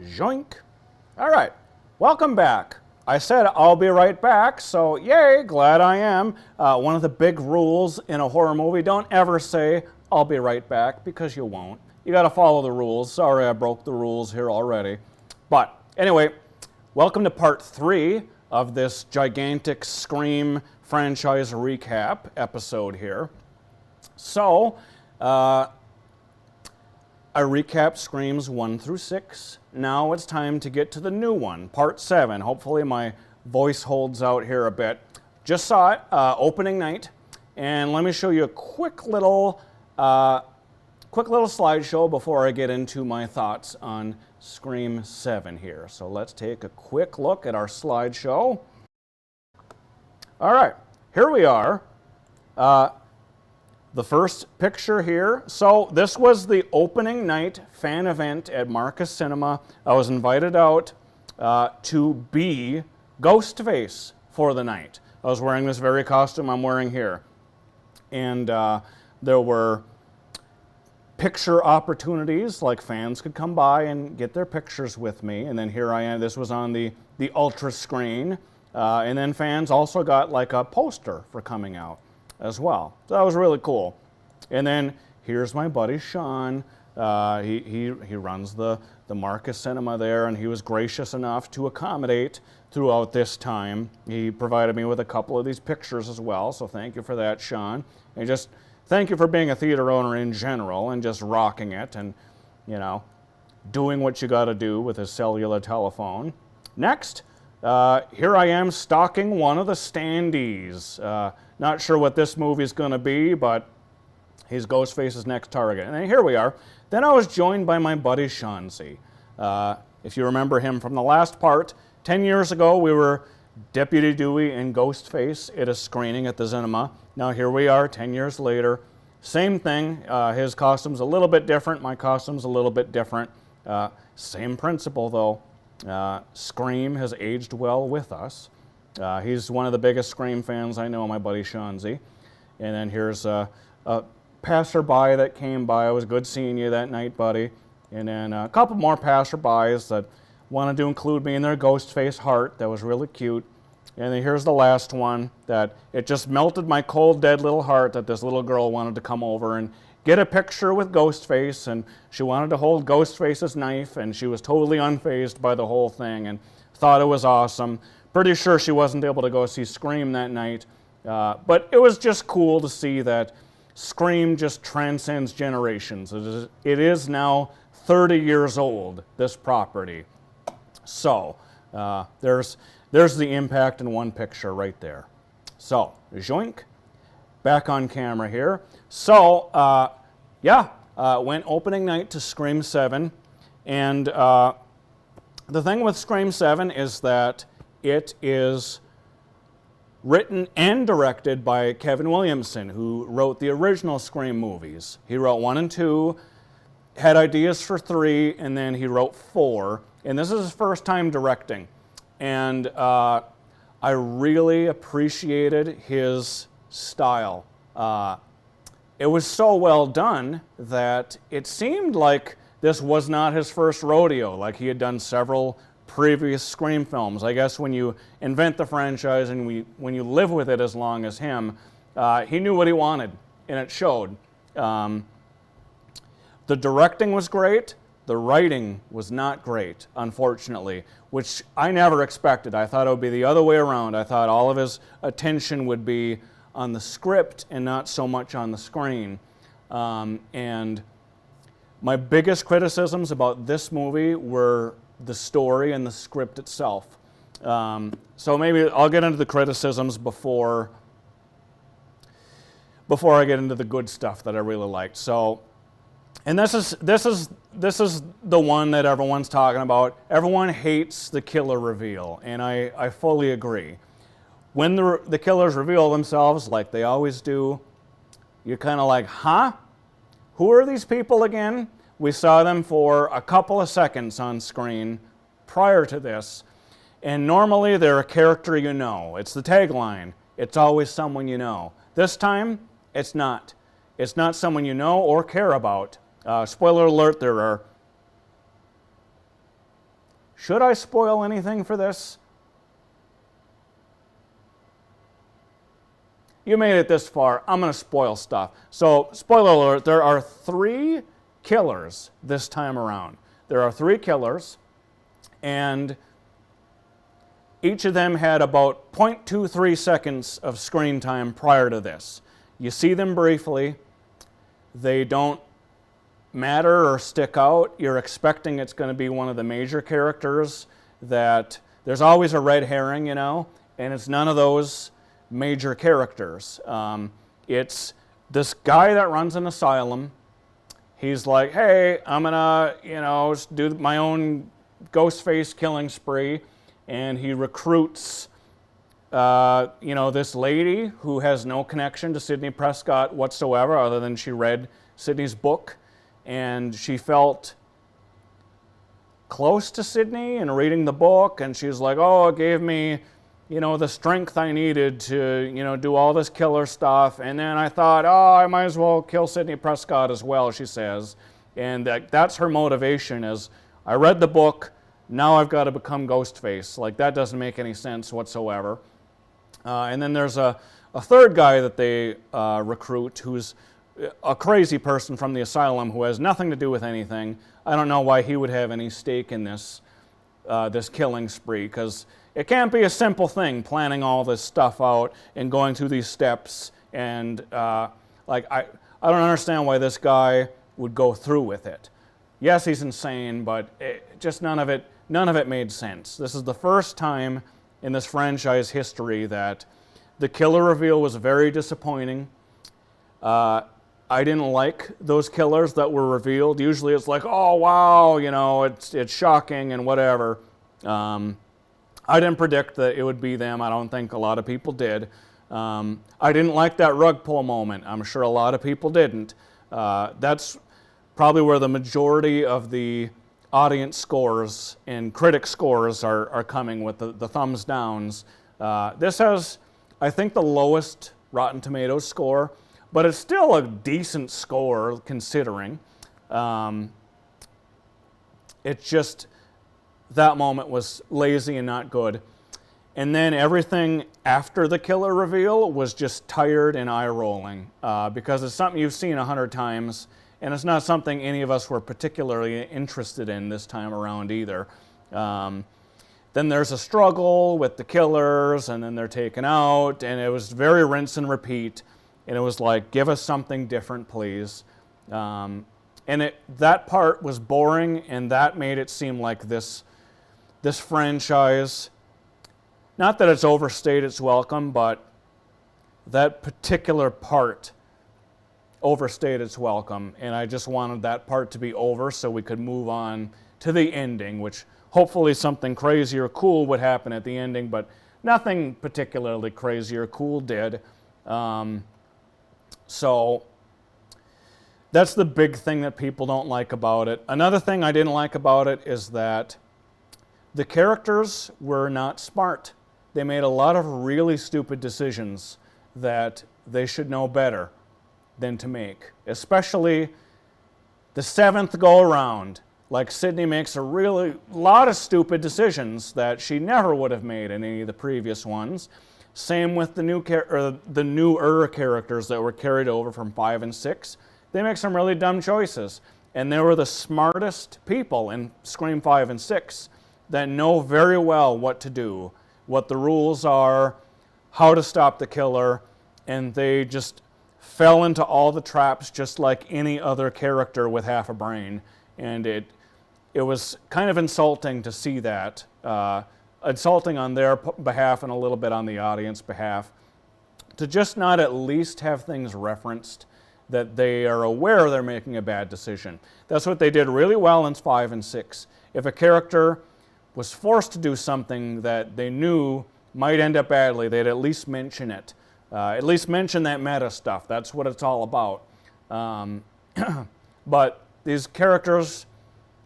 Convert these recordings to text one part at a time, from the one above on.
Joink. All right, welcome back. I said I'll be right back, so yay, glad I am. One of the big rules in a horror movie, don't ever say I'll be right back, because you won't. You gotta follow the rules. Sorry I broke the rules here already. But anyway, welcome to part 3 of this gigantic Scream franchise recap episode here. So, I recapped Screams 1 through 6. Now it's time to get to the new one, part 7. Hopefully my voice holds out here a bit. Just saw it, opening night, and let me show you a quick little slideshow before I get into my thoughts on Scream 7 here. So let's take a quick look at our slideshow. All right, here we are. The first picture here. So this was the opening night fan event at Marcus Cinema. I was invited out to be Ghostface for the night. I was wearing this very costume I'm wearing here. And there were picture opportunities, like fans could come by and get their pictures with me. And then here I am. This was on the ultra screen. And then fans also got like a poster for coming out as well. So that was really cool. And then here's my buddy Sean. He runs the Marcus Cinema there, and he was gracious enough to accommodate throughout this time. He provided me with a couple of these pictures as well, so thank you for that, Sean. And just thank you for being a theater owner in general and just rocking it and, you know, doing what you got to do with a cellular telephone. Next, here I am stalking one of the standees. Not sure what this movie's going to be, but he's Ghostface's next target. And then here we are. Then I was joined by my buddy Chauncey. If you remember him from the last part, 10 years ago we were Deputy Dewey and Ghostface at a screening at the cinema. Now here we are 10 years later. Same thing. His costume's a little bit different. My costume's a little bit different. Same principle though. Scream has aged well with us. He's one of the biggest Scream fans I know, my buddy Chauncey. And then here's a passerby that came by. It was good seeing you that night, buddy. And then a couple more passerbys that wanted to include me in their Ghostface heart. That was really cute. And then here's the last one that it just melted my cold, dead little heart that this little girl wanted to come over and get a picture with Ghostface, and she wanted to hold Ghostface's knife, and she was totally unfazed by the whole thing and thought it was awesome. Pretty sure she wasn't able to go see Scream that night, but it was just cool to see that Scream just transcends generations. It is now 30 years old, this property. So there's the impact in one picture right there. So, joink, back on camera here. So, went opening night to Scream 7, and the thing with Scream 7 is that it is written and directed by Kevin Williamson, who wrote the original Scream movies. He wrote 1 and 2, had ideas for 3, and then he wrote 4. And this is his first time directing. And I really appreciated his style. It was so well done that it seemed like this was not his first rodeo, like he had done several previous Scream films. I guess when you invent the franchise and when you live with it as long as him, he knew what he wanted, and it showed. The directing was great. The writing was not great, unfortunately, which I never expected. I thought it would be the other way around. I thought all of his attention would be on the script and not so much on the screen. And my biggest criticisms about this movie were the story and the script itself. So maybe I'll get into the criticisms before I get into the good stuff that I really liked. So, and this is the one that everyone's talking about. Everyone hates the killer reveal, and I fully agree. When the killers reveal themselves, like they always do, you're kind of like, huh? Who are these people again? We saw them for a couple of seconds on screen prior to this, and normally they're a character you know. It's the tagline. It's always someone you know. This time, it's not. It's not someone you know or care about. Spoiler alert, there are Should I spoil anything for this? You made it this far. I'm going to spoil stuff. So, spoiler alert, there are 3 killers this time around. There are 3 killers, and each of them had about 0.23 seconds of screen time prior to this. You see them briefly. They don't matter or stick out. You're expecting it's going to be one of the major characters, that there's always a red herring, you know, and it's none of those major characters. It's this guy that runs an asylum. He's like, hey, I'm gonna, do my own ghost face killing spree, and he recruits, this lady who has no connection to Sidney Prescott whatsoever, other than she read Sidney's book, and she felt close to Sidney in reading the book, and she's like, oh, it gave me, the strength I needed to, do all this killer stuff. And then I thought, oh, I might as well kill Sidney Prescott as well, she says. And that's her motivation is, I read the book, now I've got to become Ghostface. Like, that doesn't make any sense whatsoever. And then there's a third guy that they recruit who's a crazy person from the asylum who has nothing to do with anything. I don't know why he would have any stake in this killing spree, because it can't be a simple thing, planning all this stuff out and going through these steps. And I don't understand why this guy would go through with it. Yes, he's insane, but just none of it made sense. This is the first time in this franchise history that the killer reveal was very disappointing. I didn't like those killers that were revealed. Usually it's like, oh wow, it's shocking and whatever. I didn't predict that it would be them. I don't think a lot of people did. I didn't like that rug pull moment. I'm sure a lot of people didn't. That's probably where the majority of the audience scores and critic scores are coming with the thumbs downs. This has, I think, the lowest Rotten Tomatoes score, but it's still a decent score considering. It's just, that moment was lazy and not good. And then everything after the killer reveal was just tired and eye-rolling, because it's something you've seen 100 times, and it's not something any of us were particularly interested in this time around either. Then there's a struggle with the killers, and then they're taken out, and it was very rinse and repeat, and it was like, give us something different, please. And that part was boring, and that made it seem like this franchise, not that it's overstayed its welcome, but that particular part overstayed its welcome, and I just wanted that part to be over so we could move on to the ending, which hopefully something crazy or cool would happen at the ending, but nothing particularly crazy or cool did. So that's the big thing that people don't like about it. Another thing I didn't like about it is that the characters were not smart. They made a lot of really stupid decisions that they should know better than to make, especially the 7th go-around. Like, Sidney makes a lot of stupid decisions that she never would have made in any of the previous ones. Same with the newer characters that were carried over from 5 and 6. They make some really dumb choices, and they were the smartest people in Scream 5 and 6 that know very well what to do, what the rules are, how to stop the killer, and they just fell into all the traps just like any other character with half a brain. And it was kind of insulting to see that, insulting on their behalf and a little bit on the audience behalf, to just not at least have things referenced that they are aware they're making a bad decision. That's what they did really well in 5 and 6. If a character was forced to do something that they knew might end up badly, they'd at least mention it. At least mention that meta stuff. That's what it's all about. But these characters,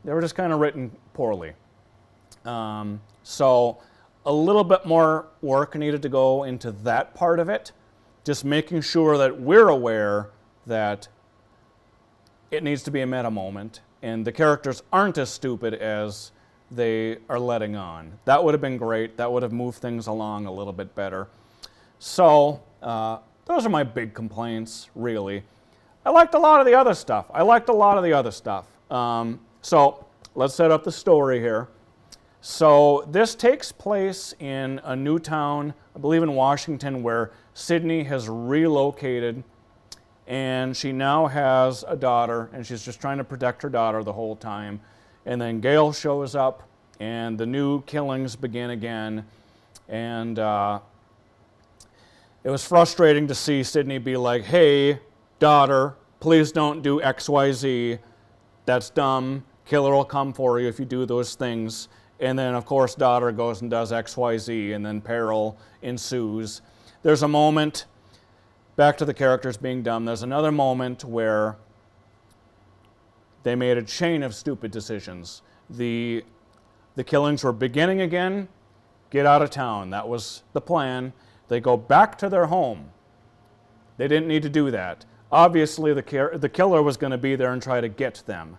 they were just kind of written poorly. So a little bit more work needed to go into that part of it, just making sure that we're aware that it needs to be a meta moment, and the characters aren't as stupid as they are letting on. That would have been great. That would have moved things along a little bit better. So those are my big complaints, really. I liked a lot of the other stuff. So let's set up the story here. So this takes place in a new town, I believe in Washington, where Sydney has relocated, and she now has a daughter, and she's just trying to protect her daughter the whole time. And then Gail shows up, and the new killings begin again. And it was frustrating to see Sydney be like, hey, daughter, please don't do X, Y, Z. That's dumb. Killer will come for you if you do those things. And then, of course, daughter goes and does X, Y, Z, and then peril ensues. There's a moment, back to the characters being dumb, there's another moment where they made a chain of stupid decisions. The killings were beginning again. Get out of town. That was the plan. They go back to their home. They didn't need to do that. Obviously, the killer was going to be there and try to get them.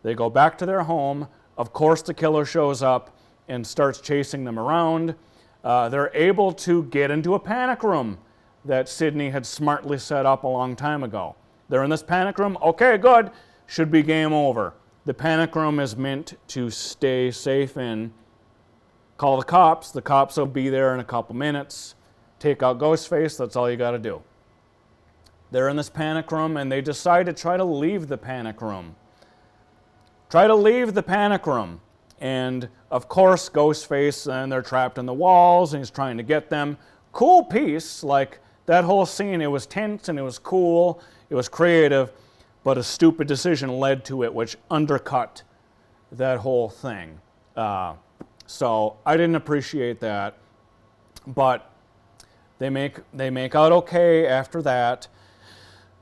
They go back to their home. Of course, the killer shows up and starts chasing them around. They're able to get into a panic room that Sydney had smartly set up a long time ago. They're in this panic room. Okay, good. Should be game over. The panic room is meant to stay safe in. Call the cops. The cops will be there in a couple minutes. Take out Ghostface. That's all you got to do. They're in this panic room, and they decide to try to leave the panic room. And, of course, Ghostface, and they're trapped in the walls, and he's trying to get them. Cool piece. Like, that whole scene, it was tense, and it was cool. It was creative. But a stupid decision led to it, which undercut that whole thing. So I didn't appreciate that. But they make out okay after that.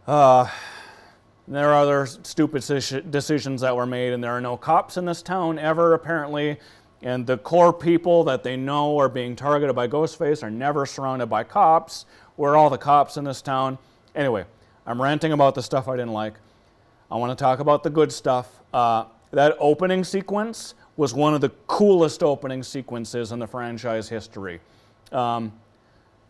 There are other stupid decisions that were made, and there are no cops in this town ever, apparently. And the core people that they know are being targeted by Ghostface are never surrounded by cops. Where are all the cops in this town? Anyway, I'm ranting about the stuff I didn't like. I want to talk about the good stuff. That opening sequence was one of the coolest opening sequences in the franchise history. I'm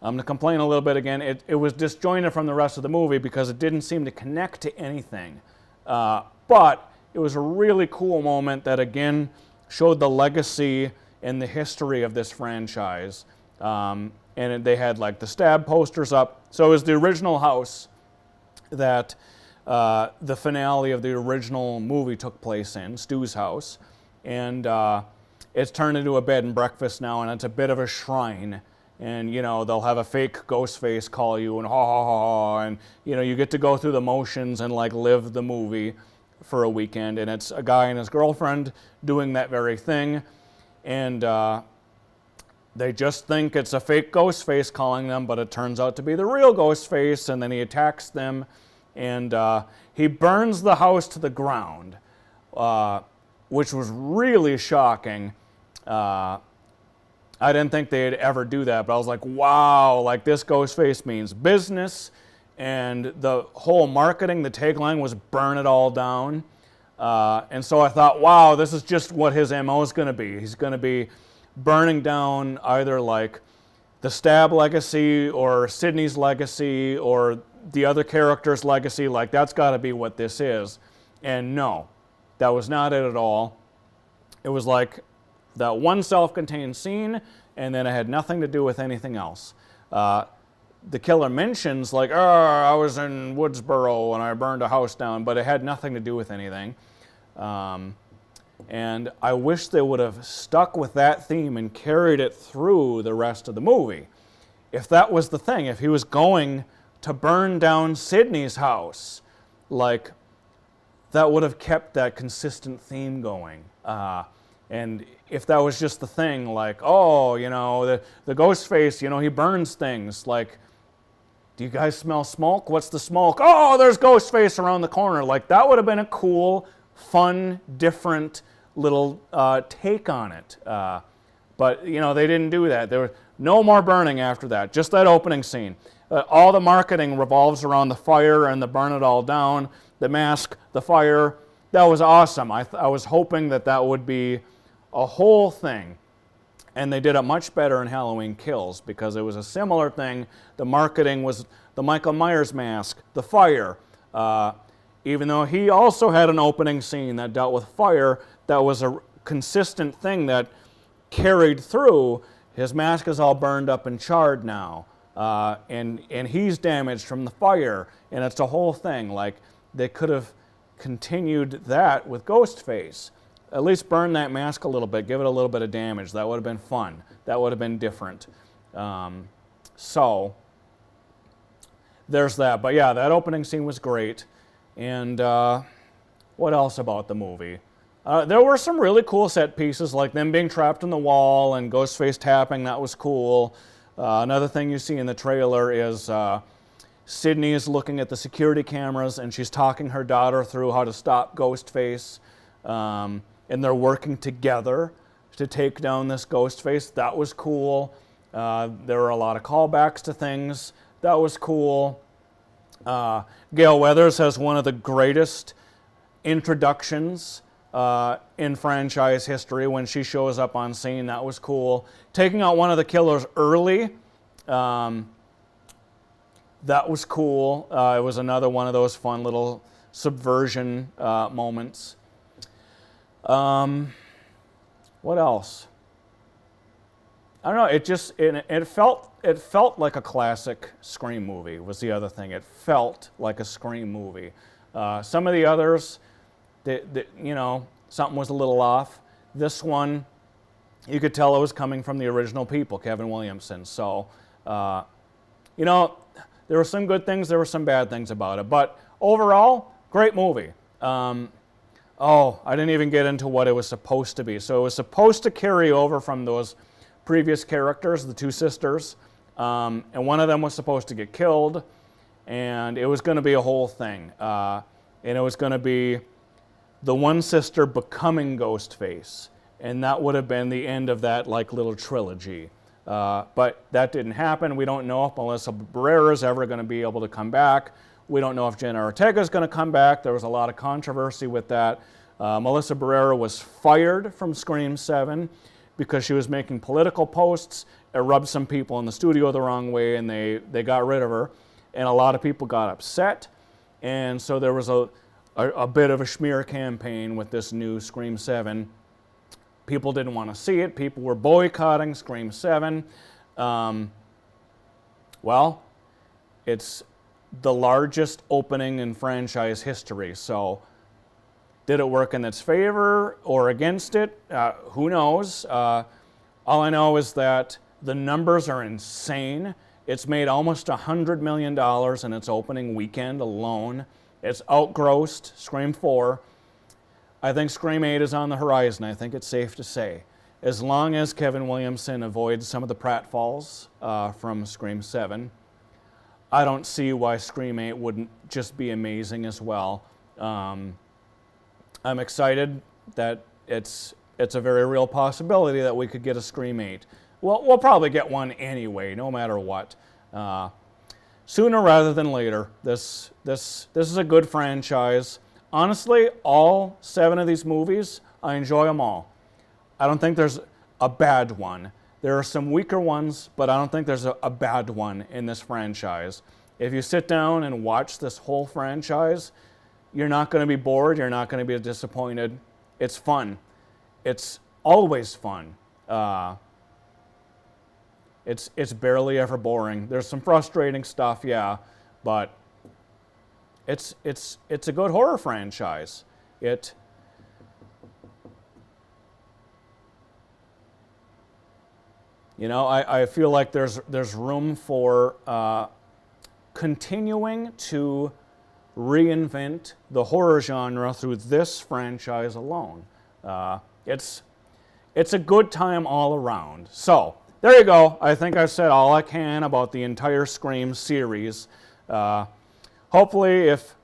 going to complain a little bit again. It was disjointed from the rest of the movie because it didn't seem to connect to anything. But it was a really cool moment that, again, showed the legacy and the history of this franchise. And they had, like, the stab posters up. So it was the original house that the finale of the original movie took place in, Stu's house. And it's turned into a bed and breakfast now, and it's a bit of a shrine. And, you know, they'll have a fake Ghostface call you and ha ha ha, and, you know, you get to go through the motions and, like, live the movie for a weekend. And it's a guy and his girlfriend doing that very thing. And they just think it's a fake Ghostface calling them, but it turns out to be the real Ghostface, and then he attacks them, and he burns the house to the ground, which was really shocking. I didn't think they'd ever do that, but I was like, wow, like this Ghostface means business, and the whole marketing, the tagline was burn it all down. And so I thought, wow, this is just what his MO is going to be. He's going to be burning down either like the Stab legacy or Sydney's legacy or the other character's legacy. Like, that's got to be what this is. And no, that was not it at all. It was like that one self-contained scene, and then it had nothing to do with anything else. The killer mentions, like, I was in Woodsboro and I burned a house down, but it had nothing to do with anything. And I wish they would have stuck with that theme and carried it through the rest of the movie. If that was the thing, if he was going to burn down Sydney's house, like, that would have kept that consistent theme going. And if that was just the thing, like, oh, you know, the Ghostface, you know, he burns things. Like, do you guys smell smoke? What's the smoke? Oh, there's Ghostface around the corner. Like, that would have been a cool, fun, different little take on it. But, you know, they didn't do that. There was no more burning after that, just that opening scene. All the marketing revolves around the fire and the burn it all down, the mask, the fire. That was awesome. I was hoping that would be a whole thing. And they did it much better in Halloween Kills because it was a similar thing. The marketing was the Michael Myers mask, the fire. Even though he also had an opening scene that dealt with fire, that was a consistent thing that carried through. His mask is all burned up and charred now. And he's damaged from the fire. And it's a whole thing. Like, they could have continued that with Ghostface. At least burn that mask a little bit, give it a little bit of damage. That would have been fun. That would have been different. So, there's that. But yeah, that opening scene was great. And what else about the movie? There were some really cool set pieces, like them being trapped in the wall and Ghostface tapping. That was cool. Another thing you see in the trailer is Sydney is looking at the security cameras and she's talking her daughter through how to stop Ghostface. And they're working together to take down this Ghostface. That was cool. There were a lot of callbacks to things. That was cool. Gale Weathers has one of the greatest introductions in franchise history when she shows up on scene. That was cool. Taking out one of the killers early, that was cool. It was another one of those fun little subversion moments. What else? I don't know. It felt like a classic Scream movie. Was the other thing. It felt like a Scream movie. Some of the others, something was a little off. This one, you could tell it was coming from the original people, Kevin Williamson. So, there were some good things. There were some bad things about it. But overall, great movie. I didn't even get into what it was supposed to be. So it was supposed to carry over from those previous characters, the two sisters, and one of them was supposed to get killed, and it was going to be a whole thing. And it was going to be the one sister becoming Ghostface, and that would have been the end of that little trilogy. But that didn't happen. We don't know if Melissa Barrera is ever going to be able to come back. We don't know if Jenna Ortega is going to come back. There was a lot of controversy with that. Melissa Barrera was fired from Scream 7 because she was making political posts. It rubbed some people in the studio the wrong way, and they got rid of her. And a lot of people got upset. And so there was a bit of a smear campaign with this new Scream 7. People didn't want to see it. People were boycotting Scream 7. It's the largest opening in franchise history. So did it work in its favor or against it? Who knows? All I know is that the numbers are insane. It's made almost $100 million in its opening weekend alone. It's outgrossed Scream 4. I think Scream 8 is on the horizon. I think it's safe to say. As long as Kevin Williamson avoids some of the pratfalls from Scream 7, I don't see why Scream 8 wouldn't just be amazing as well. I'm excited that it's a very real possibility that we could get a Scream 8. Well, we'll probably get one anyway, no matter what. Sooner rather than later. This is a good franchise. Honestly, all 7 of these movies, I enjoy them all. I don't think there's a bad one. There are some weaker ones, but I don't think there's a bad one in this franchise. If you sit down and watch this whole franchise, you're not going to be bored. You're not going to be disappointed. It's fun. It's always fun. It's barely ever boring. There's some frustrating stuff, yeah, but it's a good horror franchise. I feel like there's room for continuing to reinvent the horror genre through this franchise alone. It's a good time all around. So, there you go. I think I've said all I can about the entire Scream series. Hopefully, if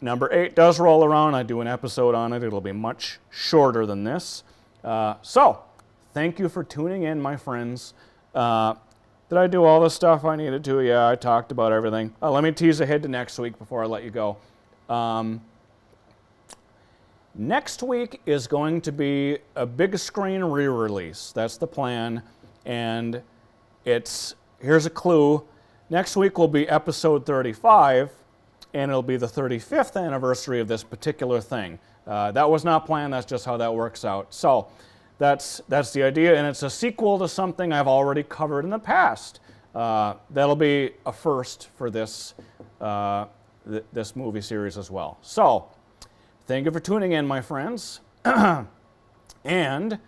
number 8 does roll around, I do an episode on it. It'll be much shorter than this. So, thank you for tuning in, my friends. Did I do all the stuff I needed to? Yeah, I talked about everything. Let me tease ahead to next week before I let you go. Next week is going to be a big screen re-release. That's the plan. And here's a clue. Next week will be episode 35, and it'll be the 35th anniversary of this particular thing. That was not planned, that's just how that works out. So that's the idea, and it's a sequel to something I've already covered in the past. That'll be a first for this, this movie series as well. So, thank you for tuning in, my friends. And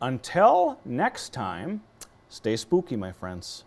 until next time, stay spooky, my friends.